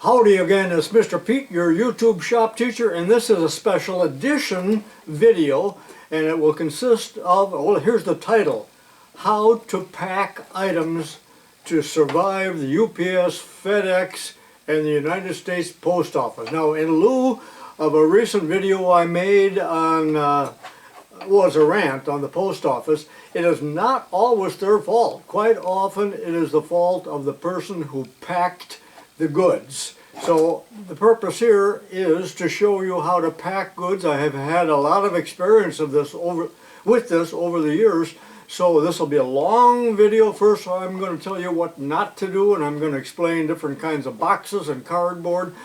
Howdy again, it's Mr. Pete, your YouTube shop teacher, and this is a special edition video, and it will consist of, well, here's the title, How to Pack Items to Survive the UPS, FedEx, and the United States Post Office. Now, in lieu of a recent video I made on, was a rant on the post office, it is not always their fault. Quite often it is the fault of the person who packed the goods. So the purpose here is to show you how to pack goods. I have had a lot of experience of this over the years, so this will be a long video. First I'm going to tell you what not to do, and I'm going to explain different kinds of boxes and cardboard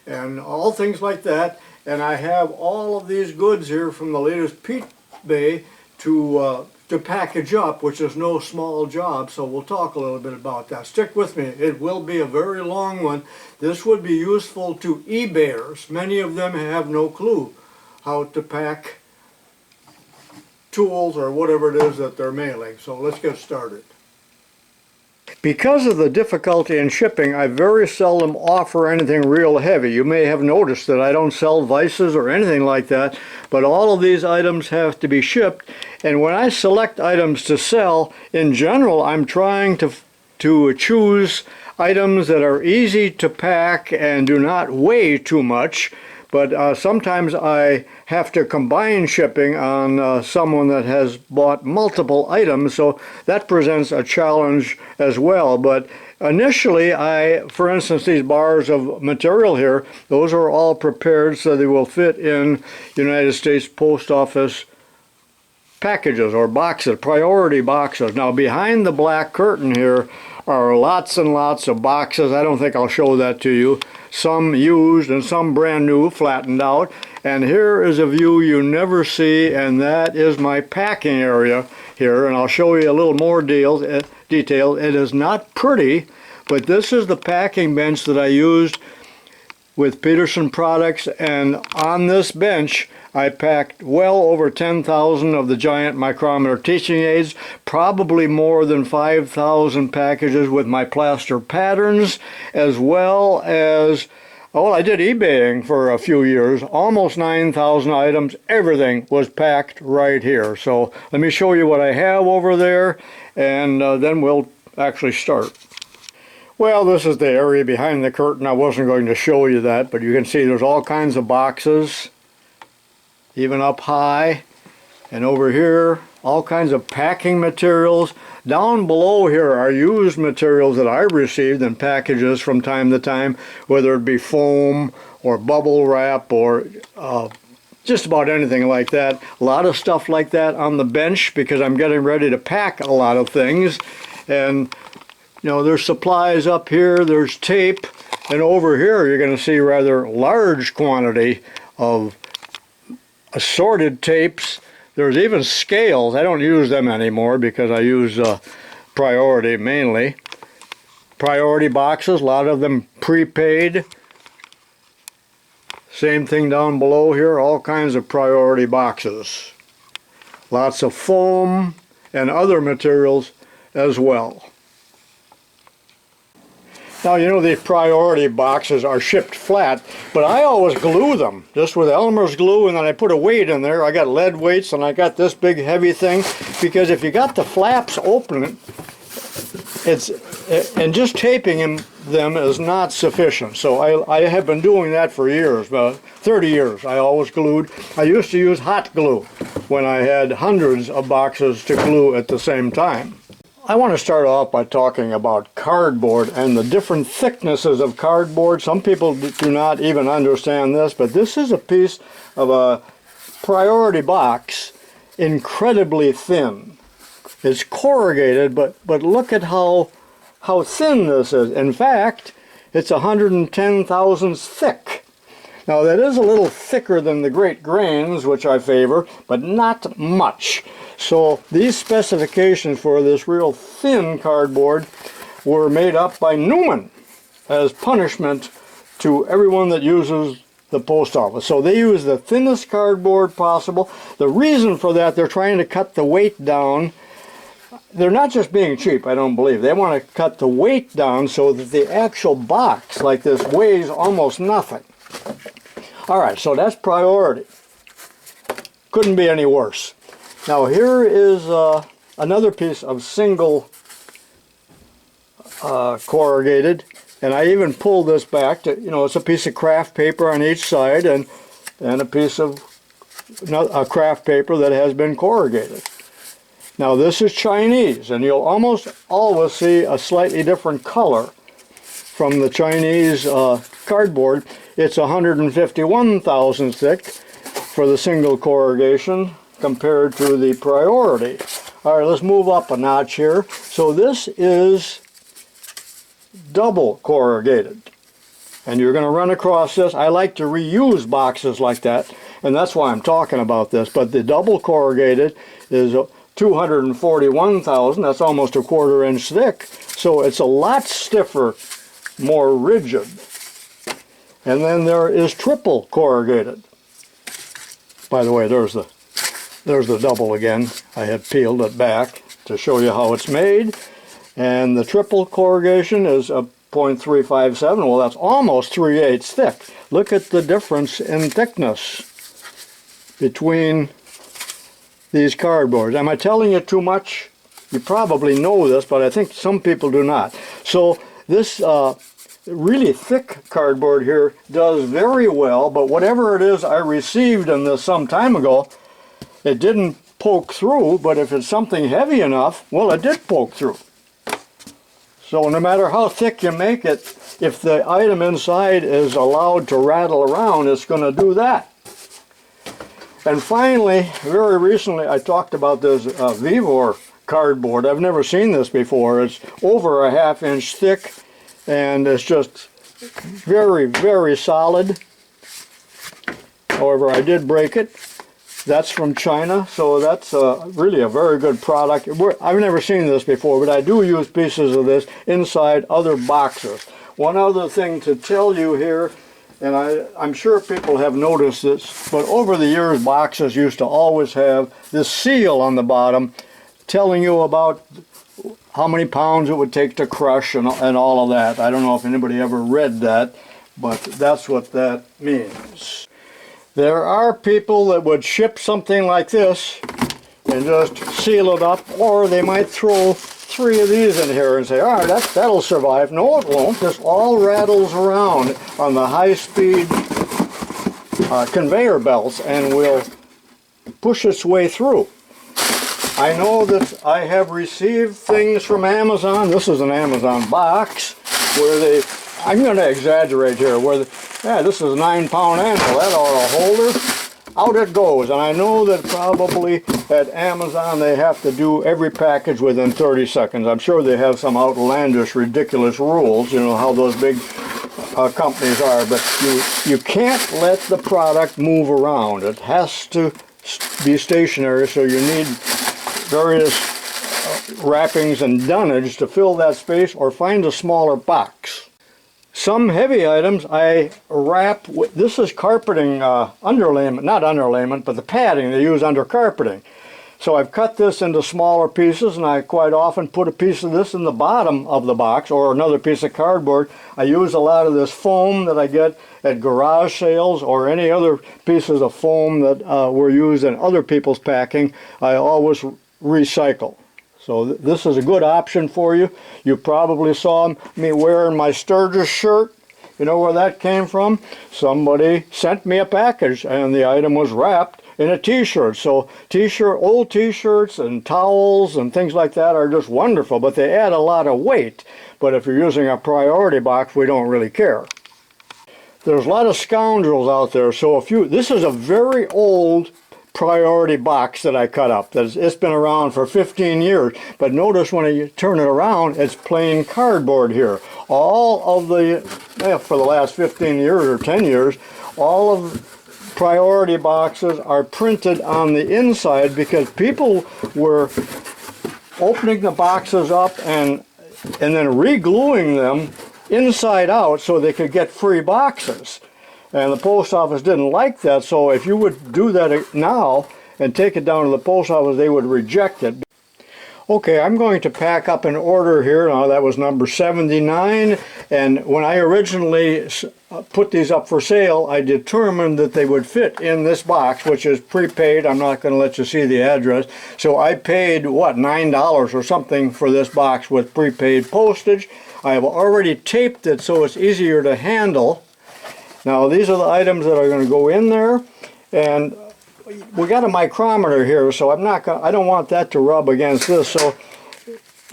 and all things like that. And I have all of these goods here from the latest Pete Bay to package up, which is no small job, so we'll talk a little bit about that. Stick with me, it will be a very long one. This would be useful to eBayers. Many of them have no clue how to pack tools or whatever it is that they're mailing. So let's get started. Because of the difficulty in shipping, I very seldom offer anything real heavy. You may have noticed that I don't sell vices or anything like that, but all of these items have to be shipped, and when I select items to sell, in general, I'm trying to choose items that are easy to pack and do not weigh too much. But sometimes I have to combine shipping on someone that has bought multiple items, so that presents a challenge as well. But initially, for instance, these bars of material here, those are all prepared so they will fit in United States Post Office packages or boxes, priority boxes. Now, behind the black curtain here are lots and lots of boxes. I don't think I'll show that to you. Some used and some brand new, flattened out. And here is a view you never see, and that is my packing area here. And I'll show you a little more detail. It is not pretty, but this is the packing bench that I used with Peterson products, and on this bench I packed well over 10,000 of the giant micrometer teaching aids, probably more than 5,000 packages with my plaster patterns, as well as, well, I did eBaying for a few years, almost 9,000 items. Everything was packed right here. So let me show you what I have over there, and then we'll actually start. Well, this is the area behind the curtain. I wasn't going to show you that, but you can see there's all kinds of boxes, even up high, and over here all kinds of packing materials. Down below here are used materials that I received in packages from time to time, whether it be foam or bubble wrap or just about anything like that. A lot of stuff like that on the bench because I'm getting ready to pack a lot of things. And you know, there's supplies up here, there's tape, and over here you're going to see rather large quantity of assorted tapes. There's even scales. I don't use them anymore because I use Priority mainly. Priority boxes, a lot of them prepaid. Same thing down below here, all kinds of Priority boxes. Lots of foam and other materials as well. Now, you know, these Priority boxes are shipped flat, but I always glue them just with Elmer's glue, and then I put a weight in there. I got lead weights, and I got this big heavy thing, because if you got the flaps open, and just taping them is not sufficient. So I have been doing that for years, about 30 years. I always glued. I used to use hot glue when I had hundreds of boxes to glue at the same time. I want to start off by talking about cardboard and the different thicknesses of cardboard. Some people do not even understand this, but this is a piece of a Priority box, incredibly thin. It's corrugated, but look at how thin this is. In fact, it's 110 thousandths thick. Now, that is a little thicker than the great grains, which I favor, but not much. So these specifications for this real thin cardboard were made up by Newman as punishment to everyone that uses the post office. So they use the thinnest cardboard possible. The reason for that, they're trying to cut the weight down they're not just being cheap, I don't believe. They want to cut the weight down so that the actual box like this weighs almost nothing. All right, so that's priority. Couldn't be any worse. Now here is another piece of single corrugated, and I even pulled this back to, you know, it's a piece of craft paper on each side and a piece of a craft paper that has been corrugated. Now this is Chinese, and you'll almost always see a slightly different color from the Chinese cardboard. It's 151 thousandths thick for the single corrugation compared to the priority. All right, let's move up a notch here. So this is double corrugated, and you're going to run across this. I like to reuse boxes like that, and that's why I'm talking about this. But the double corrugated is 241,000. That's almost a 1/4 inch thick, so it's a lot stiffer, more rigid. And then there is triple corrugated. By the way, there's the double again. I had peeled it back to show you how it's made. And the triple corrugation is a 0.357. Well, that's almost 3/8 thick. Look at the difference in thickness between these cardboards. Am I telling you too much? You probably know this, but I think some people do not. So this really thick cardboard here does very well, but whatever it is I received in this some time ago, it didn't poke through. But if it's something heavy enough, well, it did poke through. So no matter how thick you make it, if the item inside is allowed to rattle around, it's going to do that. And finally, very recently, I talked about this Vivor cardboard. I've never seen this before. It's over a 1/2 inch thick, and it's just very, very solid. However, I did break it. That's from China, so that's really a very good product. I've never seen this before, but I do use pieces of this inside other boxes. One other thing to tell you here, and I'm sure people have noticed this, but over the years boxes used to always have this seal on the bottom telling you about how many pounds it would take to crush and all of that. I don't know if anybody ever read that, but that's what that means. There are people that would ship something like this and just seal it up, or they might throw 3 of these in here and say, all right, that'll survive. No, it won't. This all rattles around on the high-speed conveyor belts and will push its way through. I know that I have received things from Amazon. This is an Amazon box where they, I'm going to exaggerate here, where this is a 9-pound animal. That ought to hold her. Out it goes. And I know that probably at Amazon they have to do every package within 30 seconds. I'm sure they have some outlandish, ridiculous rules, you know, how those big companies are. But you can't let the product move around. It has to be stationary, so you need various wrappings and dunnage to fill that space, or find a smaller box. Some heavy items I wrap with, this is carpeting underlayment, not underlayment, but the padding they use under carpeting. So I've cut this into smaller pieces, and I quite often put a piece of this in the bottom of the box, or another piece of cardboard. I use a lot of this foam that I get at garage sales, or any other pieces of foam that were used in other people's packing. I always recycle. So this is a good option for you. You probably saw me wearing my Sturgis shirt. You know where that came from? Somebody sent me a package, and the item was wrapped in a t-shirt. So old t-shirts and towels and things like that are just wonderful, but they add a lot of weight. But if you're using a priority box, we don't really care. There's a lot of scoundrels out there. So this is a very old priority box that I cut up. It's been around for 15 years, but notice when you turn it around, it's plain cardboard here. All of for the last 15 years or 10 years, all of priority boxes are printed on the inside because people were opening the boxes up and then re-gluing them inside out so they could get free boxes. And the post office didn't like that, so if you would do that now and take it down to the post office, they would reject it. Okay, I'm going to pack up an order here. Now that was number 79, and when I originally put these up for sale, I determined that they would fit in this box, which is prepaid. I'm not going to let you see the address. So I paid, what, $9 or something for this box with prepaid postage. I have already taped it so it's easier to handle. Now these are the items that are going to go in there, and we got a micrometer here, so I don't want that to rub against this. So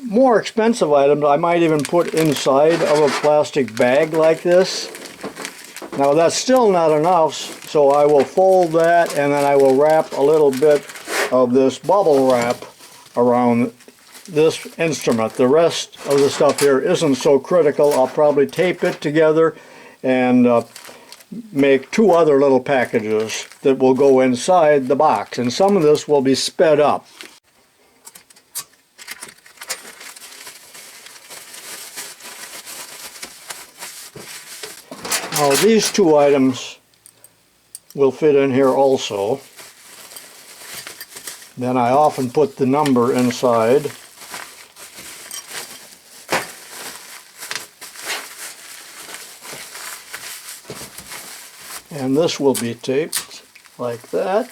more expensive items I might even put inside of a plastic bag like this. Now that's still not enough, so I will fold that, and then I will wrap a little bit of this bubble wrap around this instrument. The rest of the stuff here isn't so critical. I'll probably tape it together and make two other little packages that will go inside the box, and some of this will be sped up. Now these two items will fit in here also. Then I often put the number inside. And this will be taped like that.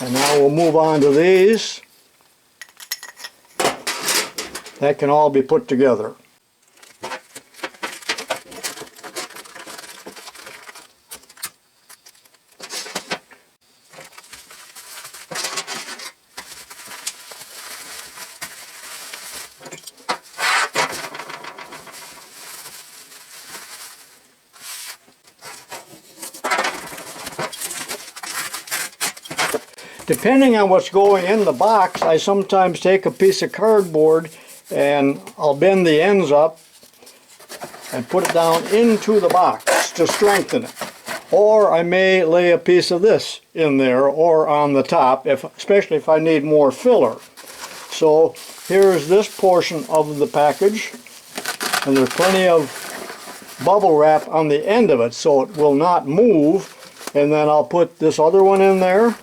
And now we'll move on to these. That can all be put together. Depending on what's going in the box, I sometimes take a piece of cardboard and I'll bend the ends up and put it down into the box to strengthen it. Or I may lay a piece of this in there or on the top, especially if I need more filler. So here's this portion of the package, and there's plenty of bubble wrap on the end of it so it will not move. And then I'll put this other one in there.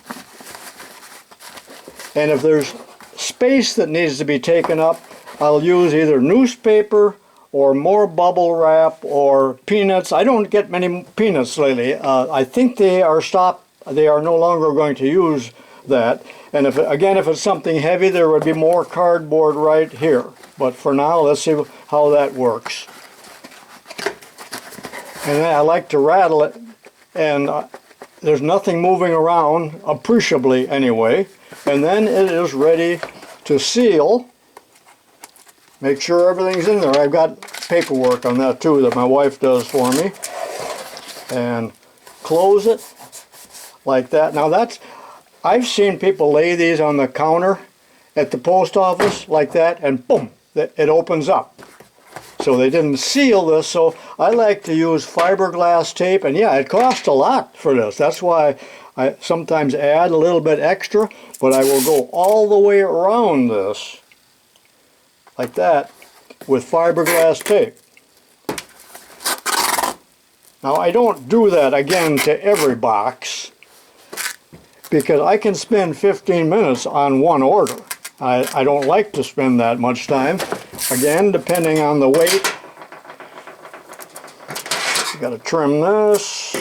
And if there's space that needs to be taken up, I'll use either newspaper or more bubble wrap or peanuts. I don't get many peanuts lately. I think they are stopped. They are no longer going to use that. And if it's something heavy, there would be more cardboard right here. But for now, let's see how that works. And then I like to rattle it, and there's nothing moving around, appreciably anyway. And then it is ready to seal. Make sure everything's in there. I've got paperwork on that too that my wife does for me. And close it like that. Now I've seen people lay these on the counter at the post office like that, and boom, it opens up. So they didn't seal this, so I like to use fiberglass tape, and yeah, it costs a lot for this. That's why I sometimes add a little bit extra, but I will go all the way around this, like that, with fiberglass tape. Now I don't do that again to every box, because I can spend 15 minutes on one order. I don't like to spend that much time. Again, depending on the weight. You got to trim this.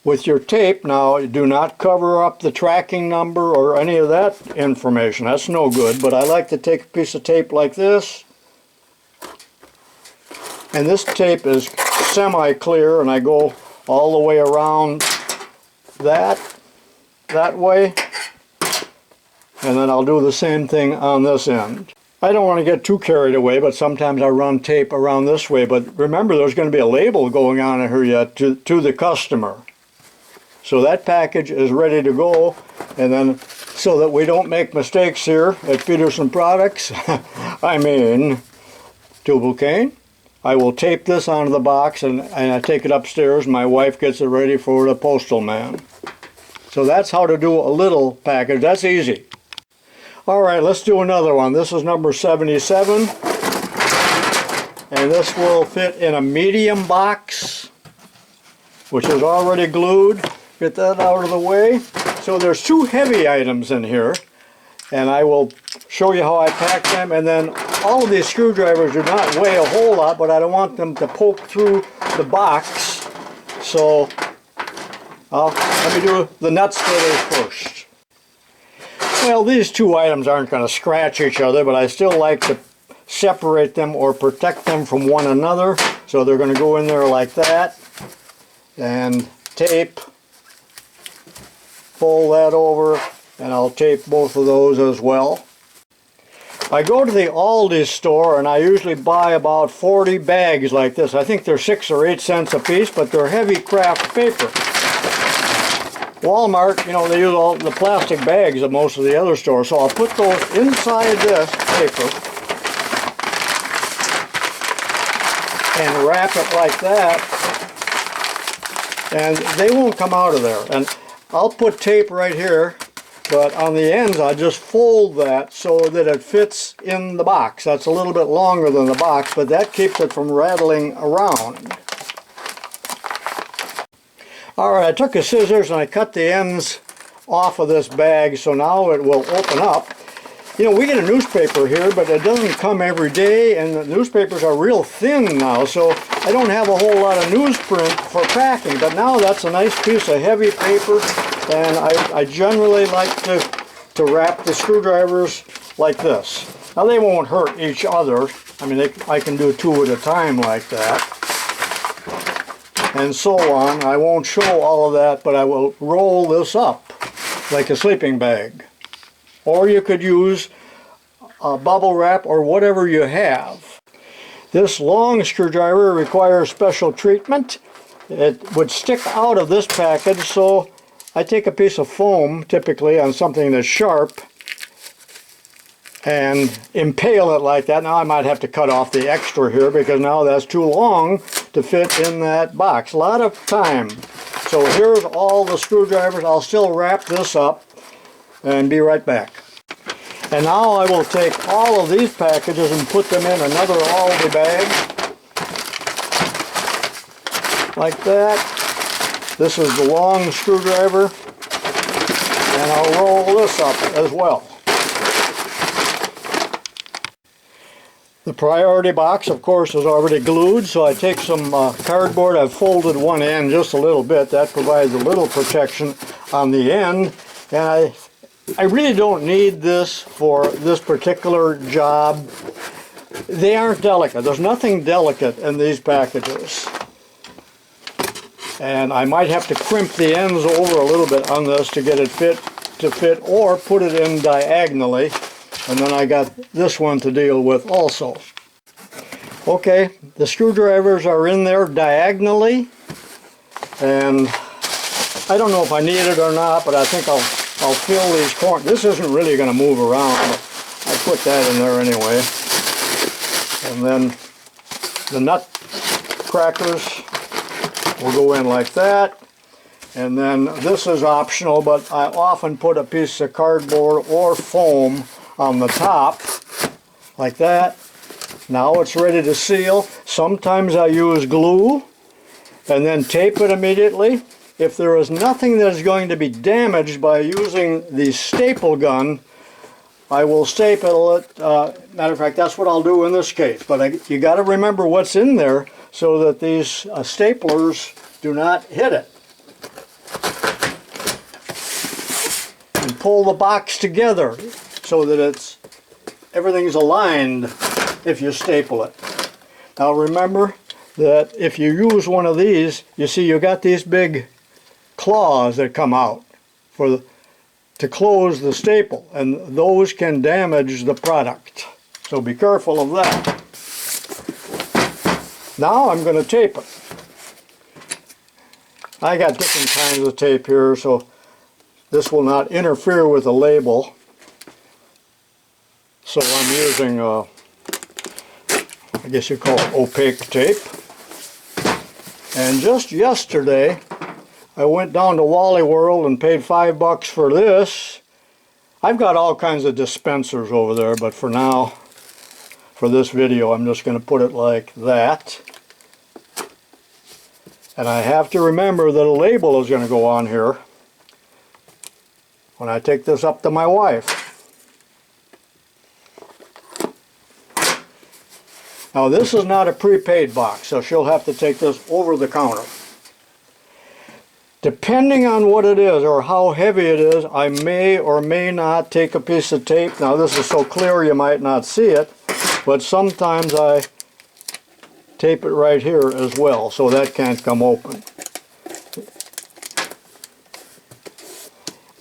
With your tape, now do not cover up the tracking number or any of that information. That's no good, but I like to take a piece of tape like this. And this tape is semi-clear, and I go all the way around that way. And then I'll do the same thing on this end. I don't want to get too carried away, but sometimes I run tape around this way. But remember, there's going to be a label going on in here yet to the customer. So that package is ready to go. And then, so that we don't make mistakes here at Peterson Products, I mean tubalcain, I will tape this onto the box, and I take it upstairs. My wife gets it ready for the postal man. So that's how to do a little package. That's easy. All right, let's do another one. This is number 77, and this will fit in a medium box, which is already glued. Get that out of the way. So there's two heavy items in here, and I will show you how I pack them. And then all of these screwdrivers do not weigh a whole lot, but I don't want them to poke through the box. So let me do the nut splitters first. Well, these two items aren't going to scratch each other, but I still like to separate them or protect them from one another. So they're going to go in there like that, and tape, fold that over, and I'll tape both of those as well. I go to the Aldi store and I usually buy about 40 bags like this. I think they're 6 or 8 cents a piece, but they're heavy craft paper. Walmart, you know, they use all the plastic bags of most of the other stores, so I'll put those inside this paper and wrap it like that, and they won't come out of there. And I'll put tape right here, but on the ends I just fold that so that it fits in the box. That's a little bit longer than the box, but that keeps it from rattling around. Alright, I took a scissors and I cut the ends off of this bag, so now it will open up. You know, we get a newspaper here, but it doesn't come every day, and the newspapers are real thin now, so I don't have a whole lot of newsprint for packing. But now that's a nice piece of heavy paper, and I generally like to wrap the screwdrivers like this. Now they won't hurt each other. I mean, I can do 2 at a time like that, and so on. I won't show all of that, but I will roll this up like a sleeping bag. Or you could use a bubble wrap or whatever you have. This long screwdriver requires special treatment. It would stick out of this package, so I take a piece of foam, typically on something that's sharp, and impale it like that. Now I might have to cut off the extra here because now that's too long to fit in that box. A lot of time. So here's all the screwdrivers. I'll still wrap this up and be right back. And now I will take all of these packages and put them in another Aldi bag like that. This is the long screwdriver, and I'll roll this up as well. The priority box, of course, is already glued, so I take some cardboard. I've folded one end just a little bit. That provides a little protection on the end, and I really don't need this for this particular job. They aren't delicate. There's nothing delicate in these packages. And I might have to crimp the ends over a little bit on this to get it to fit, or put it in diagonally. And then I got this one to deal with also. Okay, the screwdrivers are in there diagonally, and I don't know if I need it or not, but I think I'll fill these corners. This isn't really going to move around, but I put that in there anyway. And then the nut crackers will go in like that. And then this is optional, but I often put a piece of cardboard or foam on the top like that. Now it's ready to seal. Sometimes I use glue and then tape it immediately. If there is nothing that is going to be damaged by using the staple gun, I will staple it. Matter of fact, that's what I'll do in this case. But you got to remember what's in there so that these staplers do not hit it. And pull the box together so that everything's aligned if you staple it. Now remember that if you use one of these, you see you got these big claws that come out to close the staple, and those can damage the product. So be careful of that. Now I'm going to tape it. I got different kinds of tape here, so this will not interfere with the label. So I'm using, I guess you call it opaque tape. And just yesterday, I went down to Wally World and paid $5 for this. I've got all kinds of dispensers over there, but for now, for this video, I'm just going to put it like that. And I have to remember that a label is going to go on here. when I take this up to my wife. Now this is not a prepaid box, so she'll have to take this over the counter. Depending on what it is or how heavy it is, I may or may not take a piece of tape. Now this is so clear you might not see it, but sometimes I tape it right here as well, so that can't come open.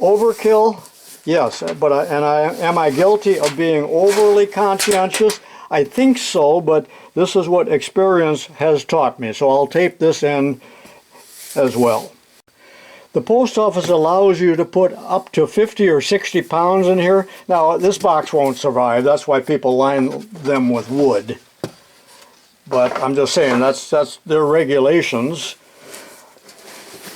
Overkill? Yes, but am I guilty of being overly conscientious? I think so, but this is what experience has taught me, so I'll tape this in as well. The post office allows you to put up to 50 or 60 pounds in here. Now, this box won't survive. That's why people line them with wood. But I'm just saying, that's their regulations.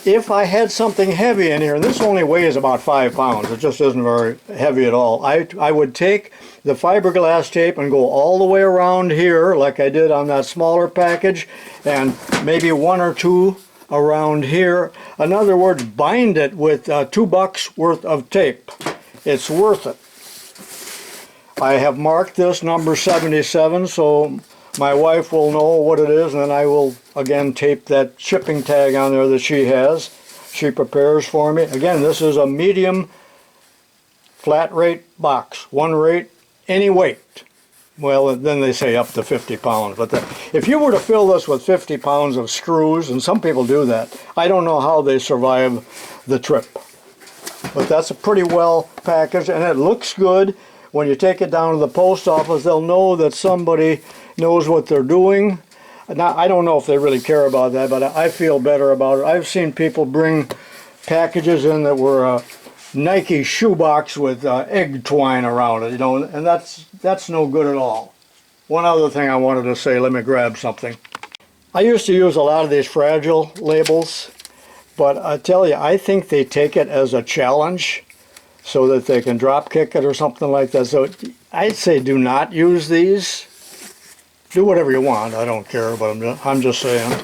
If I had something heavy in here, and this only weighs about 5 pounds, it just isn't very heavy at all, I would take the fiberglass tape and go all the way around here, like I did on that smaller package, and maybe 1 or 2 around here. In other words, bind it with $2 worth of tape. It's worth it. I have marked this number 77, so my wife will know what it is, and then I will again tape that shipping tag on there that she has. She prepares for me. Again, this is a medium flat rate box. One rate, any weight. Well, then they say up to 50 pounds. But if you were to fill this with 50 pounds of screws, and some people do that, I don't know how they survive the trip. But that's a pretty well packaged, and it looks good. When you take it down to the post office, they'll know that somebody knows what they're doing. Now, I don't know if they really care about that, but I feel better about it. I've seen people bring packages in that were a Nike shoebox with egg twine around it, you know, and that's no good at all. One other thing I wanted to say, let me grab something. I used to use a lot of these fragile labels, but I tell you, I think they take it as a challenge so that they can drop kick it or something like that. So I'd say do not use these. Do whatever you want, I don't care, but I'm just saying.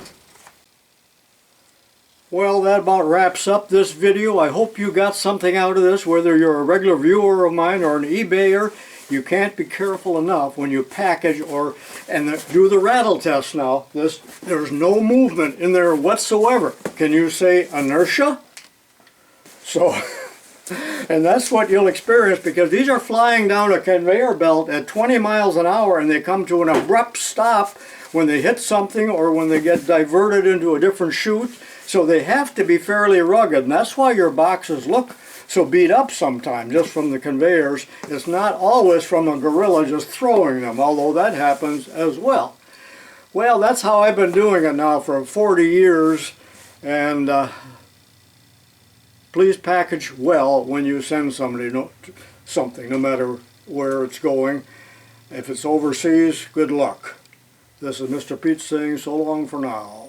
Well, that about wraps up this video. I hope you got something out of this, whether you're a regular viewer of mine or an eBayer. You can't be careful enough when you package and do the rattle test now. There's no movement in there whatsoever. Can you say inertia? So, and that's what you'll experience, because these are flying down a conveyor belt at 20 miles an hour, and they come to an abrupt stop when they hit something or when they get diverted into a different chute. So they have to be fairly rugged, and that's why your boxes look so beat up sometimes, just from the conveyors. It's not always from a gorilla just throwing them, although that happens as well. Well, that's how I've been doing it now for 40 years, and please package well when you send somebody something, no matter where it's going. If it's overseas, good luck. This is Mr. Pete saying so long for now.